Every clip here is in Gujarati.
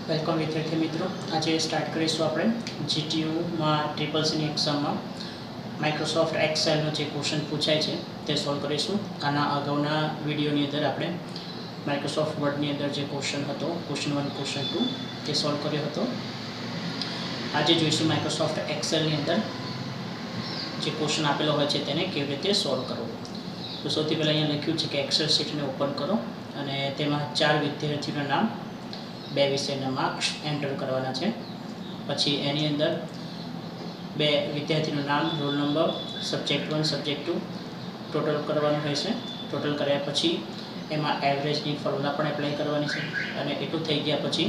વેલકમ વિદ્યાર્થી મિત્રો, આજે સ્ટાર્ટ કરીશું આપણે જીટીયુમાં CCC એક્ઝામમાં માઇક્રોસોફ્ટ એક્સેલનો જે ક્વેશ્ચન પૂછાય છે તે સોલ્વ કરીશું. આના અગાઉના વિડીયોની અંદર આપણે માઇક્રોસોફ્ટ વર્ડની અંદર જે ક્વેશ્ચન હતો ક્વેશ્ચન 1 ક્વેશ્ચન 2 તે સોલ્વ કર્યો હતો. આજે જોઈશું માઇક્રોસોફ્ટ એક્સેલની અંદર જે ક્વેશ્ચન આપેલો હોય છે તેને કેવી રીતે સોલ્વ કરવો. તો સૌથી પહેલાં અહીંયા લખ્યું છે કે એક્સેલ શીટને ઓપન કરો અને તેમાં 4 વિદ્યાર્થીઓના નામ, 2 વિષયના માર્ક્સ એન્ટર કરવાના છે. પછી એની અંદર 2 વિદ્યાર્થીનું નામ, roll number, subject 1 subject 2 total કરવાનું રહેશે. ટોટલ કર્યા પછી એમાં એવરેજની ફોર્મ્યુલા પણ એપ્લાય કરવાની છે અને એટલું થઈ ગયા પછી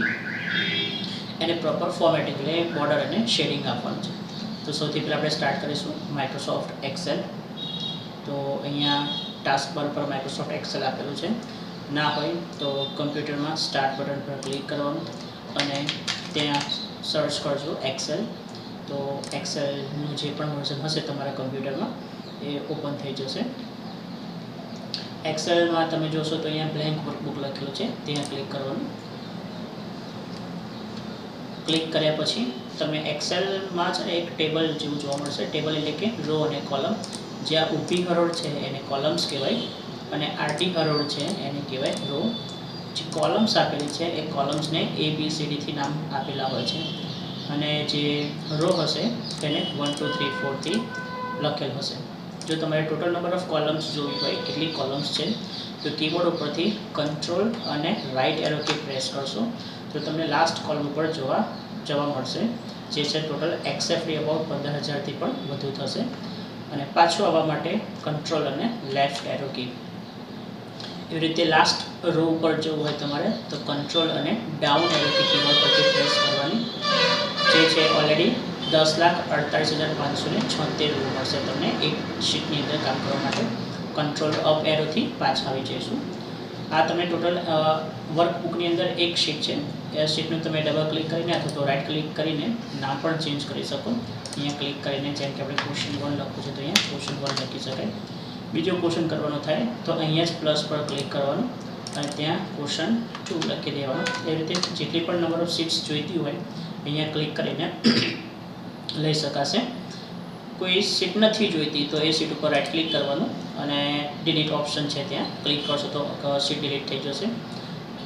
એને પ્રોપર ફોર્મેટ એટલે બોર્ડર અને શેડિંગ આપવાનું છે. તો સૌથી પહેલાં આપણે સ્ટાર્ટ કરીશું માઇક્રોસોફ્ટ એક્સેલ. તો અહીંયા ટાસ્ક બાર પર માઇક્રોસોફ્ટ એક્સેલ આપેલું છે. ના હોય તો કમ્પ્યુટરમાં સ્ટાર્ટ બટન પર ક્લિક કરવાનું અને ત્યાં સર્ચ કરજો એક્સેલ. તો એક્સેલનું જે પણ વર્ઝન હશે તમારા કમ્પ્યુટરમાં એ ઓપન થઈ જશે. એક્સેલમાં તમે જોશો તો અહીંયા બ્લેન્ક વર્કબુક લખેલું છે, ત્યાં ક્લિક કરવાનું. ક્લિક કર્યા પછી તમે એક્સેલમાં જ એક ટેબલ જેવું જોવા મળશે. ટેબલ એટલે કે રો અને કોલમ. જ્યાં ઊભી હરોળ છે એને કોલમ્સ કહેવાય અને આડી હરોળ છે એને કહેવાય રો. જે કોલમ્સ આપેલી છે એ કોલમ્સને ABCD થી નામ આપેલા હોય છે અને જે રો હશે તેને 1 2 3 4 થી લખેલ હશે. જો તમારે ટોટલ નંબર ઓફ કોલમ્સ જોવી હોય કેટલી કોલમ્સ છે તો કીબોર્ડ ઉપરથી કંટ્રોલ અને રાઇટ એરો કી પ્રેસ કરશો તો તમને લાસ્ટ કોલમ ઉપર જવા મળશે, જે છે ટોટલ એક્સેપ્ટ અબાઉટ 15,000 થી પણ વધુ થશે. અને પાછું આવવા માટે કંટ્રોલ અને લેફ્ટ એરો કી. એવી રીતે લાસ્ટ રો ઉપર જવું હોય તમારે તો કંટ્રોલ અને ડાઉન એરો કી કીબોર્ડ પરથી પ્રેસ કરવાની. જે છે ઓલરેડી 10,48,576 રો મળશે તમને એક શીટની અંદર કામ કરવા માટે. કંટ્રોલ અપ એરોથી પાછા આવી જઈશું. આ તમે ટોટલ વર્કબુકની અંદર એક શીટ છે. એ શીટનું તમે ડબલ ક્લિક કરીને અથવા તો રાઇટ ક્લિક કરીને નામ પણ ચેન્જ કરી શકો. અહીંયા ક્લિક કરીને જેમ કે આપણે ક્વેશ્ચન 1 લખવું છે તો અહીંયા ક્વેશ્ચન 1 લખી શકાય. બીજો ક્વેશ્ચન કરવાનો થાય તો અહીંયા જ પ્લસ પર ક્લિક કરવાનું અને ત્યાં ક્વેશ્ચન 2 લખી દેવાનું. એ રીતે જેટલી પણ નંબર ઓફ સીટ્સ જોઈતી હોય અહીંયા ક્લિક કરીને લઈ શકાશે. કોઈ સીટ નથી જોઈતી તો એ સીટ ઉપર રાઇટ ક્લિક કરવાનું અને ડિલીટ ઓપ્શન છે ત્યાં ક્લિક કરશો તો સીટ ડિલીટ થઈ જશે.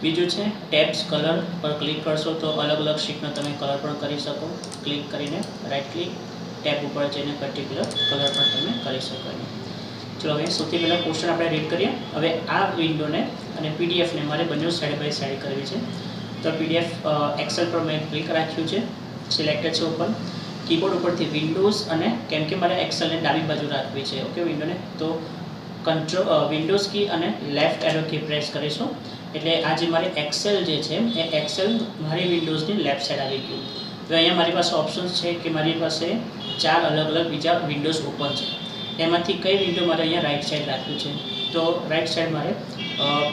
બીજું છે ટેબ્સ કલર પર ક્લિક કરશો તો અલગ અલગ શીટનો તમે કલર પણ કરી શકો. ક્લિક કરીને રાઇટ ક્લિક ટેબ ઉપર જઈને પર્ટિક્યુલર કલર પણ તમે કરી શકો. ચલો હવે સૌથી પહેલાં ક્વેશ્ચન આપણે રીડ કરીએ. હવે આ વિન્ડોને અને પીડીએફને મારે બંને સાઈડ બાય સાઈડ કરવી છે. તો પીડીએફ એક્સેલ પર મેં ક્લિક રાખ્યું છે, સિલેક્ટેડ છે ઓપન. કીબોર્ડ ઉપરથી વિન્ડોઝ અને કેમ કે મારે એક્સેલને ડાબી બાજુ રાખવી છે ઓકે વિન્ડોને, તો વિન્ડોઝ કી અને લેફ્ટ એરો કી પ્રેસ કરીશું એટલે આ જે મારી એક્સેલ જે છે એ એક્સેલ મારી વિન્ડોઝની લેફ્ટ સાઈડ આવી ગયું. તો અહીંયા મારી પાસે ઓપ્શન્સ છે કે મારી પાસે 4 અલગ અલગ બીજા વિન્ડોઝ ઓપન છે. એમાંથી કઈ વિન્ડો મારે અહીંયા રાઇટ સાઈડ રાખ્યું છે તો રાઇટ સાઈડ મારે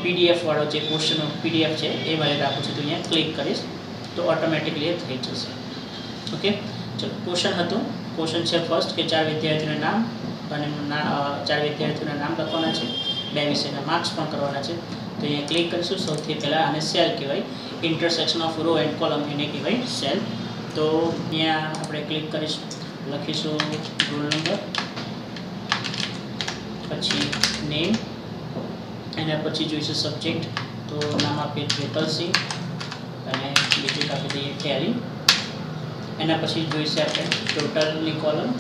PDF વાળો જે ક્વેશ્ચન PDF છે એ મારે રાખવું છે. તો અહીંયા ક્લિક કરીશ તો ઓટોમેટિકલી એ થઈ જશે. ઓકે ચલો ક્વેશ્ચન હતું. ક્વેશ્ચન છે ફર્સ્ટ કે 4 વિદ્યાર્થીઓના નામ અને 4 વિદ્યાર્થીઓના નામ લખવાના છે, 2 વિષયના માર્ક્સ પણ કરવાના છે. તો અહીંયા ક્લિક કરીશું. સૌથી પહેલાં આને સેલ કહેવાય. Intersection of raw and column એને કહેવાય સેલ. તો અહીંયા આપણે ક્લિક કરીશું, લખીશું રોલ નંબર, પછી નેમ, એના પછી જોઈશું સબ્જેક્ટ તો નામ આપીએ ટ્રિપલ અને બીજું આપી દઈએ ટેલી. એના પછી જોઈશે આપણે ટોટલની કોલમ.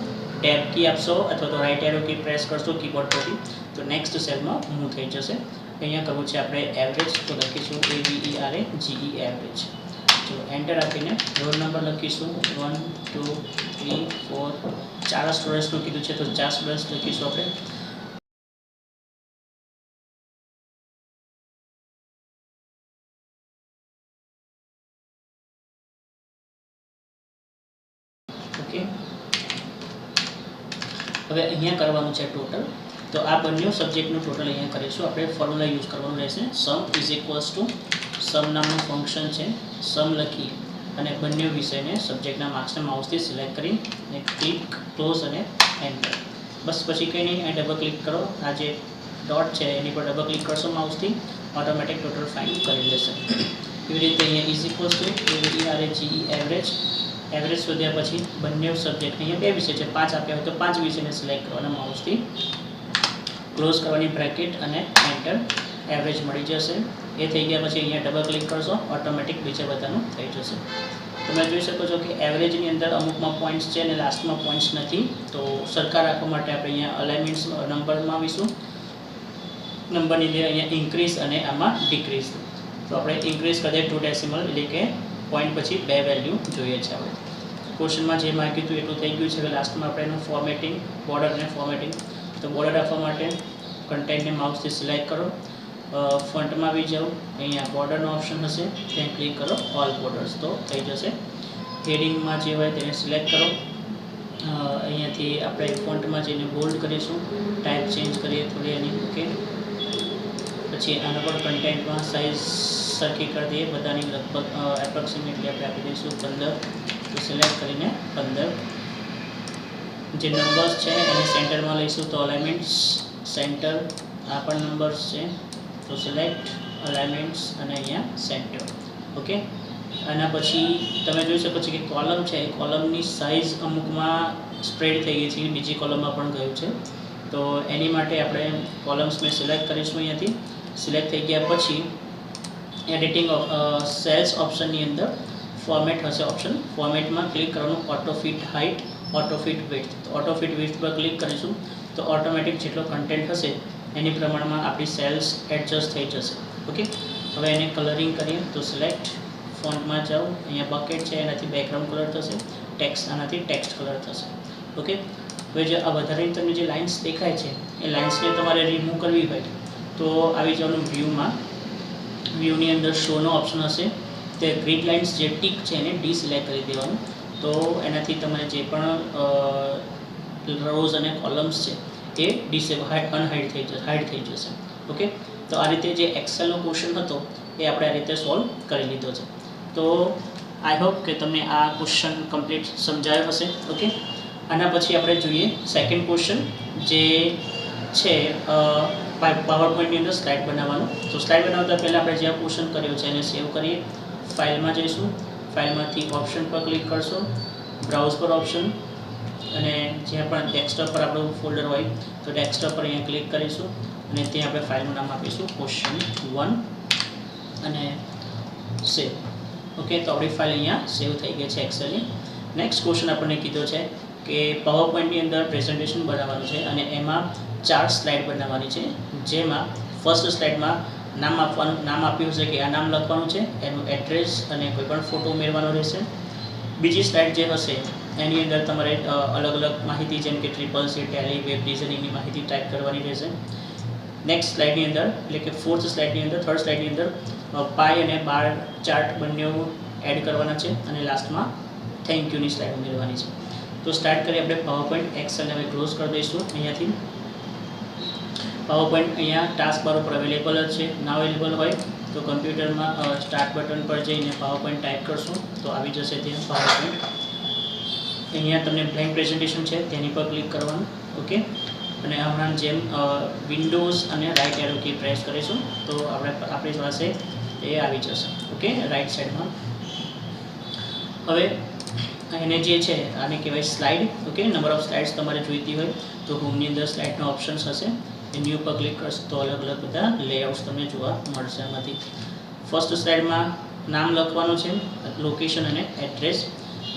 ટેબ કી આપશો અથવા તો રાઇટ એરો કી પ્રેસ કરશો કીબોર્ડ પરથી તો નેક્સ્ટ સેલમાં મૂવ થઈ જશે. અહીંયા કરવું છે આપણે એવરેજ તો લખીશું AVERAGE એવરેજ. જો એન્ટર આપીને રોલ નંબર લખીશું 1 2 3 4. 4 સ્ટુડન્ટ્સનું કીધું છે તો 4 સ્ટુડન્ટ્સ લખીશું આપણે. ઓકે હવે અહીંયા કરવાનું છે ટોટલ. તો આ બંને સબ્જેક્ટનું ટોટલ અહીંયા કરીશું. આપણે ફોર્મ્યુલા યુઝ કરવાનું રહેશે. સમ ઇઝ ઇક્વલ્સ ટુ સમ નામનું ફંક્શન છે, સમ લખી અને બંને વિષયને સબ્જેક્ટના માર્ક્સને માઉસથી સિલેક્ટ કરીને ક્લિક ક્લોઝ અને એન્ટર. બસ પછી કંઈ નહીં, ડબલ ક્લિક કરો. આ જે ડોટ છે એની પર ડબલ ક્લિક કરશો માઉસથી ઓટોમેટિક ટોટલ ફાઇન્ડ કરી લેશે. એવી રીતે અહીંયા is equals to AVERAGE average. Average શોધ્યા પછી બંને સબ્જેક્ટ અહીંયા બે વિષય છે, 5 આપ્યા હોય તો 5 વિષયને સિલેક્ટ કરવાના માઉસથી, ક્લોઝ કરવાની બ્રેકેટ અને એન્ટર. એવરેજ મળી જશે. એ થઈ ગયા પછી અહીંયા ડબલ ક્લિક કરશો, ઓટોમેટિક બીજા બધાનું થઈ જશે. તમે જોઈ શકો છો કે એવરેજની અંદર અમુકમાં પોઈન્ટ્સ છે અને લાસ્ટમાં પોઈન્ટ્સ નથી. તો સરખા રાખવા માટે આપણે અહીંયા અલાઇનમેન્ટ્સ નંબરમાં આવીશું. નંબરની જે અહીંયા ઇન્ક્રીઝ અને આમાં ડિક્રીઝ. તો આપણે ઇન્ક્રીઝ કરીએ 2 ડેસિમલ, એટલે કે પોઈન્ટ પછી 2 વેલ્યુ જોઈએ છે આપણે. ક્વેશ્ચનમાં જે માગ્યું હતું એટલું થઈ ગયું છે. હવે લાસ્ટમાં આપણે એનું ફોર્મેટિંગ, બોર્ડર અને ફોર્મેટિંગ. તો બોર્ડર આપવા માટે કન્ટેન્ટને માઉસથી સિલેક્ટ કરો, ફોન્ટમાં આવી જાઓ, અહીંયા બોર્ડરનો ઓપ્શન હશે ત્યાં ક્લિક કરો, ઓલ બોર્ડર્સ, તો થઈ જશે. હેડિંગમાં જે હોય તેને સિલેક્ટ કરો. અહીંયાથી આપણે ફોન્ટમાં જઈને બોલ્ડ કરીશું, ટાઈપ ચેન્જ કરીએ થોડી એની. ઓકે, પછી આના પર કન્ટેન્ટમાં સાઇઝ સરખી કરી દઈએ બધાની, લગભગ એપ્રોક્સિમેટલી આપણે આપી દઈશું 15. તો સિલેક્ટ કરીને 15. જે નંબર્સ છે એને સેન્ટરમાં લઈશું, તો અલાઇનમેન્ટ્સ સેન્ટર. આ પણ નંબર્સ છે તો સિલેક્ટ અલાઇનમેન્ટ્સ અને અહીંયા સેન્ટર. ઓકે, આના પછી તમે જોઈ શકો છો કે કોલમ છે, એ કોલમની સાઇઝ અમુકમાં સ્પ્રેડ થઈ ગઈ છે, બીજી કોલમમાં પણ ગયું છે. તો એની માટે આપણે કોલમ્સને સિલેક્ટ કરીશું. અહીંયાથી સિલેક્ટ થઈ ગયા પછી એડિટિંગ સેલ્સ ઓપ્શનની અંદર ફોર્મેટ હશે ઓપ્શન, ફોર્મેટમાં ક્લિક કરવાનું, auto fit height, auto fit width. તો ઓટો ફિટ વિડ્થ પર ક્લિક કરીશું તો ઓટોમેટિક જેટલો કન્ટેન્ટ હશે એની પ્રમાણમાં આપણી સેલ્સ એડજસ્ટ થઈ જશે. ઓકે, હવે એને કલરિંગ કરીએ તો સિલેક્ટ, ફોન્ટમાં જાઓ, અહીંયા બકેટ છે એનાથી બેકગ્રાઉન્ડ કલર થશે, ટેક્સ્ટ આનાથી ટેક્સ્ટ કલર થશે. ઓકે, હવે જે આ વધારાની તમને જે લાઇન્સ દેખાય છે એ લાઇન્સને તમારે રિમૂવ કરવી હોય તો આવી જવાનું વ્યૂમાં. વ્યૂની અંદર શોનો ઓપ્શન હશે, તે ગ્રીડ લાઇન્સ જે ટીક છે એને ડિસિલેક્ટ કરી દેવાનું. તો એનાથી તમારે જે પણ રોઝ અને કોલમ્સ છે એ અનહાઇડ થઈ જશે. ઓકે, તો આ રીતે જે એક્સેલનો ક્વેશ્ચન હતો એ આપણે આ રીતે સોલ્વ કરી લીધો છે. તો આઈ હોપ કે તમને આ ક્વેશ્ચન કમ્પ્લીટ સમજાયો હશે. ઓકે, આના પછી આપણે જોઈએ સેકન્ડ ક્વેશ્ચન, જે છે પાવર પોઈન્ટની અંદર સ્લાઇડ બનાવવાનું. તો સ્લાઇડ બનાવતા પહેલાં આપણે જે ક્વેશ્ચન કર્યો છે એને સેવ કરીએ. ફાઇલમાં જઈશું, ફાઇલમાંથી ઓપ્શન પર ક્લિક કરશો, બ્રાઉઝ પર ઓપ્શન, અને જ્યાં પણ ડેસ્કટોપ પર આપણું ફોલ્ડર હોય તો ડેસ્કટોપ પર અહીંયા ક્લિક કરીશું અને ત્યાં આપણે ફાઇલનું નામ આપીશું ક્વેશ્ચન 1 અને સેવ. ઓકે, તો આપણી ફાઇલ અહીંયા સેવ થઈ ગઈ છે એક્સેલની. નેક્સ્ટ ક્વેશ્ચન આપણને કીધો છે કે પાવર પોઈન્ટની અંદર પ્રેઝન્ટેશન બનાવવાનું છે અને એમાં 4 સ્લાઇડ બનાવવાની છે. જેમાં ફર્સ્ટ સ્લાઇડમાં નામ આપ્યું હશે કે આ નામ લખવાનું છે, એનું એડ્રેસ અને કોઈ પણ ફોટો ઉમેરવાનો રહેશે. બીજી સ્લાઇડ જે હશે એની અંદર તમારે અલગ અલગ માહિતી જેમ કે CCC, ટેલી, વેબ ડિઝાઇનિંગની માહિતી ટાઈપ કરવાની રહેશે. નેક્સ્ટ સ્લાઇડની અંદર, એટલે કે થર્ડ સ્લાઇડની અંદર પાઈ અને બાર ચાર્ટ બંને એડ કરવાના છે અને લાસ્ટમાં થેન્ક યુની સ્લાઇડ ઉમેરવાની છે. તો સ્ટાર્ટ કરીએ આપણે પાવર પોઈન્ટ. એક્સેલને હવે ક્લોઝ કરી દઈશું. અહીંયાથી પાવર પોઈન્ટ અહીંયા ટાસ્ક બાર ઉપર અવેલેબલ જ છે. ના અવેલેબલ હોય તો કમ્પ્યુટરમાં સ્ટાર્ટ બટન પર જઈને પાવર પોઈન્ટ ટાઈપ કરશું તો આવી જશે ત્યાં પાવર પોઈન્ટ. અહીંયા તમને બ્લેન્ક પ્રેઝન્ટેશન છે તેની પર ક્લિક કરવાનું. ઓકે, અને હમણાં જેમ વિન્ડોઝ અને રાઇટ એરો કી પ્રેસ કરીશું તો આપણી પાસે એ આવી જશે. ઓકે, રાઇટ સાઈડમાં. હવે એને જે છે આને કહેવાય slide. Okay, number of slides તમારે જોઈતી હોય તો હોમની અંદર સ્લાઇડનો ઓપ્શન્સ હશે, એ ન્યૂ પર ક્લિક કરશો તો અલગ અલગ બધા લેઆઉટ્સ તમને જોવા મળશે. એમાંથી ફર્સ્ટ સ્લાઇડમાં નામ લખવાનું છે, લોકેશન અને એડ્રેસ.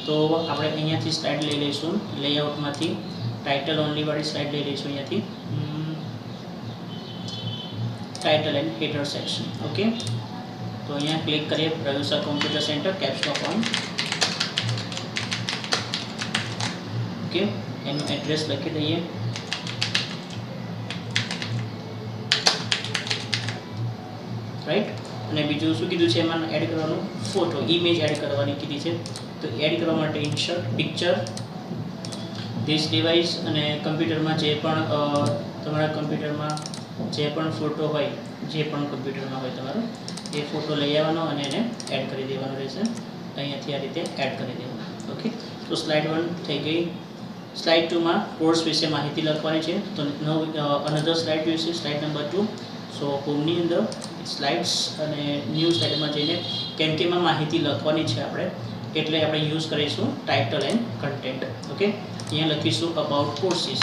તો આપણે અહીંયાથી સ્લાઇડ લઈ લઈશું, લેઆઉટમાંથી ટાઇટલ ઓનલી વાળી સ્લાઇડ લઈ લઈશું. અહીંયાથી title and header section. Okay, તો અહીંયા ક્લિક કરીએ, Prayusha computer centre, caps lock on. Okay, એનું એડ્રેસ લખી દઈએ. રાઈટ, અને બીજું શું કીધું છે એમાં એડ કરવાનું, ફોટો, ઇમેજ એડ કરવાની કીધી છે. તો એડ કરવા માટે ઇન્સર્ટ પિક્ચર, ધીસ ડિવાઇસ, અને કમ્પ્યુટરમાં જે પણ તમારા કમ્પ્યુટરમાં જે પણ ફોટો હોય, જે પણ કમ્પ્યુટરમાં હોય તમારો એ ફોટો લઈ આવવાનો અને એને એડ કરી દેવાનો રહેશે. અહીંયાથી આ રીતે એડ કરી દેવાનું. ઓકે, તો સ્લાઇડ 1 થઈ ગઈ. સ્લાઇડ 2માં કોર્સ વિશે માહિતી લખવાની છે. તો અનધર સ્લાઇડ જોઈશે, સ્લાઇડ નંબર 2. સો હોમની અંદર સ્લાઇડ્સ અને ન્યૂ સ્લાઇડમાં જઈને કેમ કે એમાં માહિતી લખવાની છે આપણે, એટલે આપણે યુઝ કરીશું ટાઇટલ એન્ડ કન્ટેન્ટ. ઓકે, અહીંયા લખીશું અબાઉટ કોર્સીસ.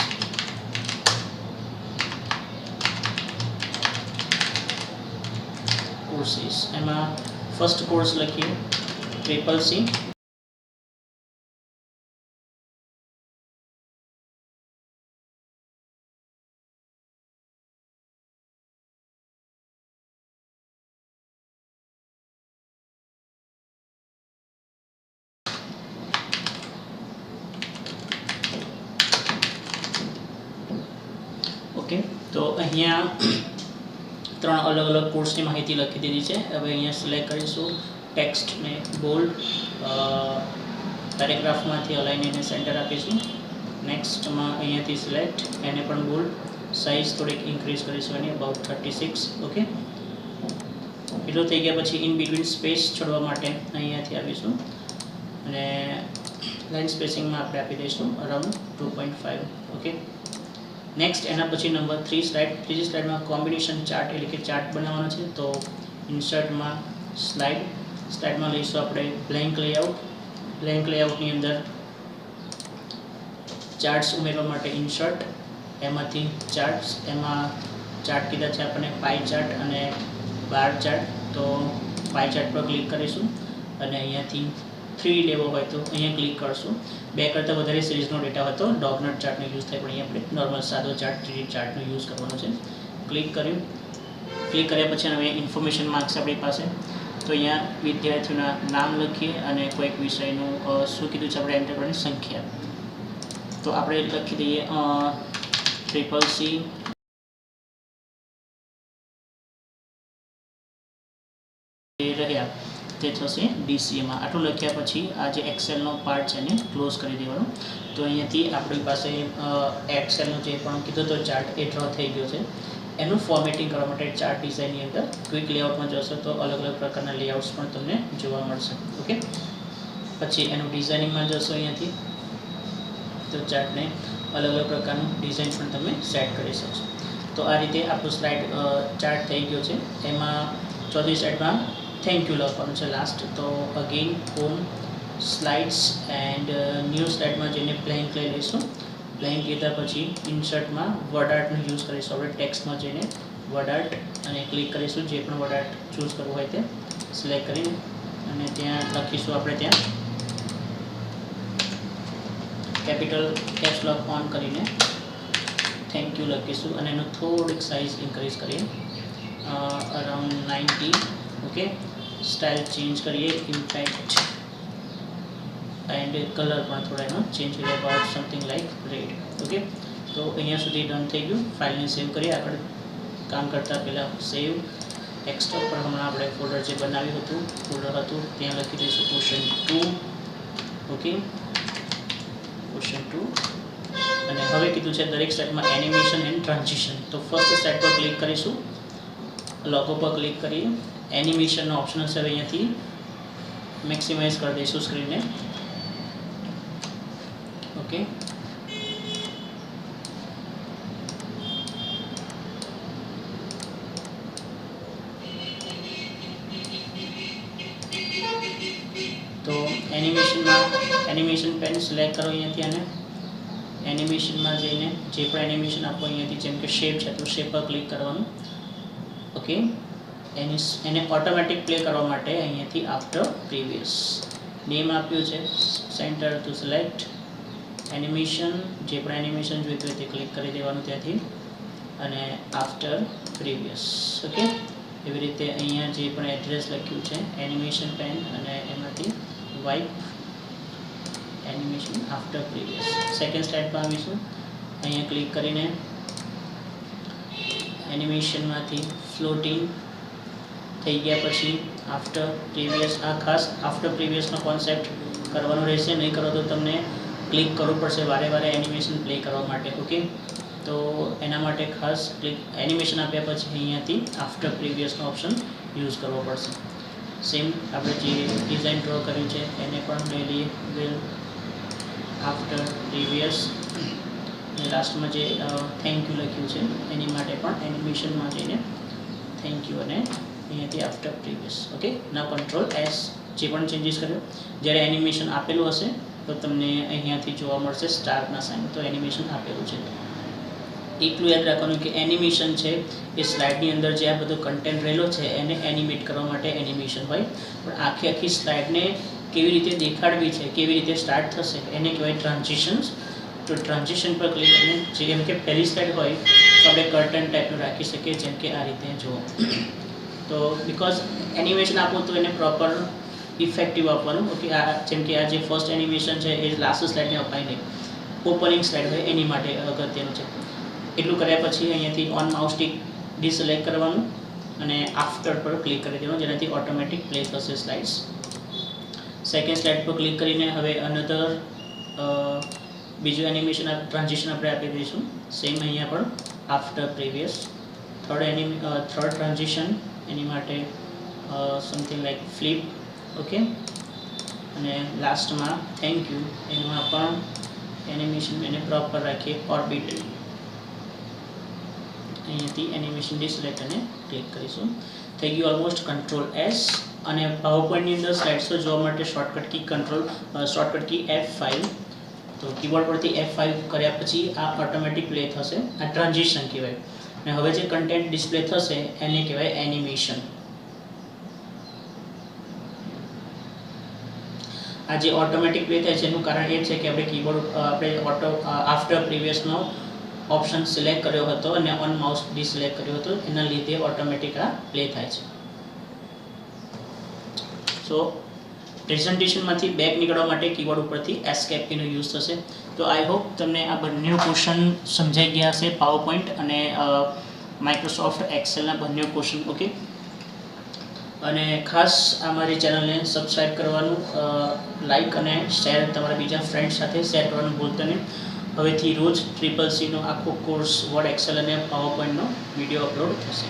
કોર્સીસ એમાં ફર્સ્ટ કોર્સ લખીએ CCC. ઓકે, તો અહીંયા 3 અલગ અલગ કોર્સની માહિતી લખી દીધી છે. હવે અહીંયા સિલેક્ટ કરીશું ટેક્સ્ટને બોલ્ડ, પેરેગ્રાફમાંથી અલાઇન એને સેન્ટર આપીશું. નેક્સ્ટમાં અહીંયાથી સિલેક્ટ, એને પણ બોલ્ડ, સાઇઝ થોડીક ઇન્ક્રીઝ કરીશું એની અબાઉટ 36. ઓકે, એટલું થઈ ગયા પછી ઇન બિટવીન સ્પેસ છોડવા માટે અહીંયાથી આવીશું અને લાઇન સ્પેસિંગમાં આપણે આપી દઈશું અરાઉન્ડ 2.5. ઓકે, નેક્સ્ટ એના પછી નંબર 3 સ્લાઇડ. ત્રીજી સ્લાઇડમાં કોમ્બિનેશન ચાર્ટ એટલે કે ચાર્ટ બનાવવાનો છે. તો ઇન્સર્ટમાં સ્લાઇડમાં લઈશું આપણે બ્લેન્ક લેઆઉટ. બ્લેન્ક લેઆઉટની અંદર ચાર્ટ્સ ઉમેરવા માટે ઇન્સર્ટ, એમાંથી ચાર્ટ્સ, એમાં ચાર્ટ કીધા છે આપણને પાઈ ચાર્ટ અને બાર ચાર્ટ. તો પાઈ ચાર્ટ પર ક્લિક કરીશું અને અહીંયાથી 3 લેવો હોય તો અહીંયા ક્લિક કરશું. 2 કરતાં વધારે સિરીઝનો ડેટા હોય તો ડોગનટ ચાર્ટનો યુઝ થાય, પણ અહીંયા આપણે નોર્મલ સાદો ચાર્ટ 3D ચાર્ટનો યુઝ કરવાનો છે. ક્લિક કર્યું. ક્લિક કર્યા પછી હવે ઇન્ફોર્મેશન માર્ક્સ આપણી પાસે. તો અહીંયા વિદ્યાર્થીઓના નામ લખીએ અને કોઈક વિષયનું શું કીધું છે આપણે એન્ટર કરવાની સંખ્યા. તો આપણે લખી દઈએ CCC રહ્યા તે થશે DCAમાં. આટલું લખ્યા પછી આ જે એક્સેલનો પાર્ટ છે એને ક્લોઝ કરી દેવાનો. તો અહીંયાથી આપણી પાસે એક્સેલનો જે પણ કીધો તો ચાર્ટ એ ડ્રો થઈ ગયો છે. એનું ફોર્મેટિંગ કરવા માટે ચાર્ટ ડિઝાઇનની અંદર ક્વિક લેઆઉટમાં જશો તો અલગ અલગ પ્રકારના લેઆઉટ્સ પણ તમને જોવા મળશે. ઓકે, પછી એનું ડિઝાઇનિંગમાં જશો અહીંયાથી તો ચાર્ટને અલગ અલગ પ્રકારનું ડિઝાઇન પણ તમે સેટ કરી શકશો. તો આ રીતે આપણું સ્લાઇડ ચાર્ટ થઈ ગયો છે. એમાં ચોથી સ્લાઇડમાં થેન્ક યુ લખવાનું છે લાસ્ટ. તો again home, slides and new સ્લાઇડમાં જઈને બ્લેન્ક લઈ લઈશું. બ્લેન્ક લીધા પછી ઇન્સર્ટમાં વર્ડ આર્ટનો યુઝ કરીશું આપણે. ટેક્સ્ટમાં જઈને વર્ડ આર્ટ અને ક્લિક કરીશું. જે પણ વર્ડ આર્ટ ચૂઝ કરવું હોય તે સિલેક્ટ કરીને અને ત્યાં લખીશું આપણે ત્યાં કેપિટલ કેપ્સ લોક ઓન કરીને થેન્ક યુ લખીશું અને એનો થોડીક સાઇઝ ઇન્ક્રીઝ કરીએ અરાઉન્ડ 90. ઓકે, સ્ટાઇલ ચેન્જ કરીએ, ઇમ્પેક્ટ એન્ડ કલર પણ થોડા એનો ચેન્જ કરીએ about something like red. Okay, તો અહીંયા સુધી ડન થઈ ગયું. ફાઇલને સેવ કરીએ. આગળ કામ કરતાં પહેલાં સેવ ડેસ્કટોપ પર હમણાં આપણે ફોલ્ડર જે બનાવ્યું હતું ત્યાં લખી દઈશું ક્વેશ્ચન 2. ઓકે, ક્વેશ્ચન 2 અને હવે કીધું છે દરેક સ્લાઇડમાં એનિમેશન એન્ડ ટ્રાન્ઝિશન. તો ફર્સ્ટ સ્લાઇડ પર ક્લિક કરીશું, લોગો પર ક્લિક કરીએ, એનિમેશનનો ઓપ્શન હશે. હવે અહીંયાથી મેક્સિમાઇઝ કરી દઈશું સ્ક્રીનને. ઓકે, તો એનિમેશન પેન સિલેક્ટ કરો અહીંયાથી અને એનિમેશનમાં જઈને જે પણ એનિમેશન આપો અહીંયાથી, જેમ કે શેપ છે તો શેપ પર ક્લિક કરવાનું. ઓકે, એને ઓટોમેટિક પ્લે કરવા માટે અહીંયાથી આફ્ટર પ્રીવિયસ નેમ આપ્યું છે. સેન્ટર ટુ સિલેક્ટ એનિમેશન, જે પણ એનિમેશન જોઈતું હોય તે ક્લિક કરી દેવાનું ત્યાંથી અને આફ્ટર પ્રીવિયસ. ઓકે, એવી રીતે અહીંયા જે પણ એડ્રેસ લખ્યું છે એનિમેશન પેન અને એમાંથી wipe animation after previous. Second slide પર આવીશું. અહીંયા ક્લિક કરીને એનિમેશનમાંથી ફ્લોટિંગ થઈ ગયા પછી આફ્ટર પ્રીવિયસ. આ ખાસ આફ્ટર પ્રીવિયસનો કોન્સેપ્ટ કરવાનો રહેશે, નહીં કરો તો તમને ક્લિક કરવું પડશે વારે વારે એનિમેશન પ્લે કરવા માટે. ઓકે, તો એના માટે ખાસ ક્લિક એનિમેશન આપ્યા પછી અહીંયાથી આફ્ટર પ્રીવિયસનો ઓપ્શન યુઝ કરવો પડશે. સેમ આપણે જે ડિઝાઇન ડ્રો કર્યું છે એને પણ લઈ લઈએ વેલ આફ્ટર પ્રીવિયસ અને લાસ્ટમાં જે થેન્ક યુ લખ્યું છે એની માટે પણ એનિમેશનમાં જઈને થેન્ક યુ અને અહીંયાથી આફ્ટર પ્રીવિયસ. ઓકે, નાવ કંટ્રોલ એસ જે પણ ચેન્જીસ કર્યો. જ્યારે એનિમેશન આપેલું હશે તો તમને અહીંયાથી જોવા મળશે સ્ટારના સાઇન. તો એનિમેશન આપેલું છે. એટલું યાદ રાખવાનું કે એનિમેશન છે એ સ્લાઇડની અંદર જે આ બધો કન્ટેન્ટ રહેલો છે એને એનિમેટ કરવા માટે એનિમેશન હોય. પણ આખી સ્લાઇડને કેવી રીતે દેખાડવી છે, કેવી રીતે સ્ટાર્ટ થશે એને કહેવાય ટ્રાન્ઝિશન્સ. તો ટ્રાન્ઝિશન પર ક્લિક કરીને જેમ કે પહેલી સ્લાઇડ હોય તો આપણે કર્ટન ટાઈપનું રાખી શકીએ, જેમ કે આ રીતે જુઓ. તો બિકોઝ એનિમેશન આપો તો એને પ્રોપર ઇફેક્ટિવ આપવાનું. ઓકે, આ જેમ કે આ જે ફર્સ્ટ એનિમેશન છે એ લાસ્ટ સ્લાઇડને અપાય નહીં, ઓપનિંગ સ્લાઇડ હોય એની માટે અગત્યનું છે. એટલું કર્યા પછી અહીંયાથી ઓન માઉસ સ્ટિક ડિસલેક્ટ કરવાનું અને આફ્ટર પર ક્લિક કરી દેવાનું, જેનાથી ઓટોમેટિક પ્લે થશે સ્લાઇડ્સ. સેકન્ડ સ્લાઇડ પર ક્લિક કરીને હવે અનધર બીજું એનિમેશન ટ્રાન્ઝિશન આપણે આપી દઈશું. સેમ અહીંયા પણ આફ્ટર પ્રીવિયસ. થર્ડ ટ્રાન્ઝિશન એની માટે સમથિંગ લાઈક ફ્લિપ. ઓકે, અને લાસ્ટમાં થેન્ક યુ એમાં પણ એનિમેશન એને પ્રોપર રાખીએ ઓર્બિટ. અહીંયાથી એનિમેશન ડિસલેક્ટ અને ક્લિક કરીશું. થઈ ગયું ઓલમોસ્ટ. Control S. અને પાવર પોઈન્ટની અંદર સ્લાઇડ્સો જોવા માટે શોર્ટકટ કી F5. તો કીબોર્ડ પરથી F5 કર્યા પછી આ ઓટોમેટિક પ્લે થશે. આ ટ્રાન્ઝિશન કહેવાય. અને હવે જે કન્ટેન્ટ ડિસ્પ્લે થશે એને કહેવાય એનિમેશન. આ જે ઓટોમેટિક પ્લે થાય છે એનું કારણ એ છે કે આપણે કીબોર્ડ આફ્ટર પ્રીવિયસનો ઓપ્શન સિલેક્ટ કર્યો હતો અને ઓન માઉસ ડિસલેક્ટ કર્યો હતો, એના લીધે ઓટોમેટિક આ પ્લે થાય છે. સો પ્રેઝન્ટેશનમાંથી બેક નીકળવા માટે કીબોર્ડ ઉપરથી એસ્કેપ કીનો યુઝ થશે. તો આઈ હોપ તમને આ બંને ક્વેશ્ચન સમજાઈ ગયા હશે, પાવર પોઈન્ટ અને માઇક્રોસોફ્ટ એક્સેલના બંને ક્વેશ્ચન. ઓકે, અને ખાસ આ મારી ચેનલને સબસ્ક્રાઈબ કરવાનું, લાઈક અને શેર તમારા બીજા ફ્રેન્ડ સાથે શેર કરવાનું ભૂલતા નહીં. હવેથી રોજ CCC નો આખો કોર્સ વર્ડ, એક્સેલ અને પાવર પોઈન્ટનો વિડીયો અપલોડ થશે.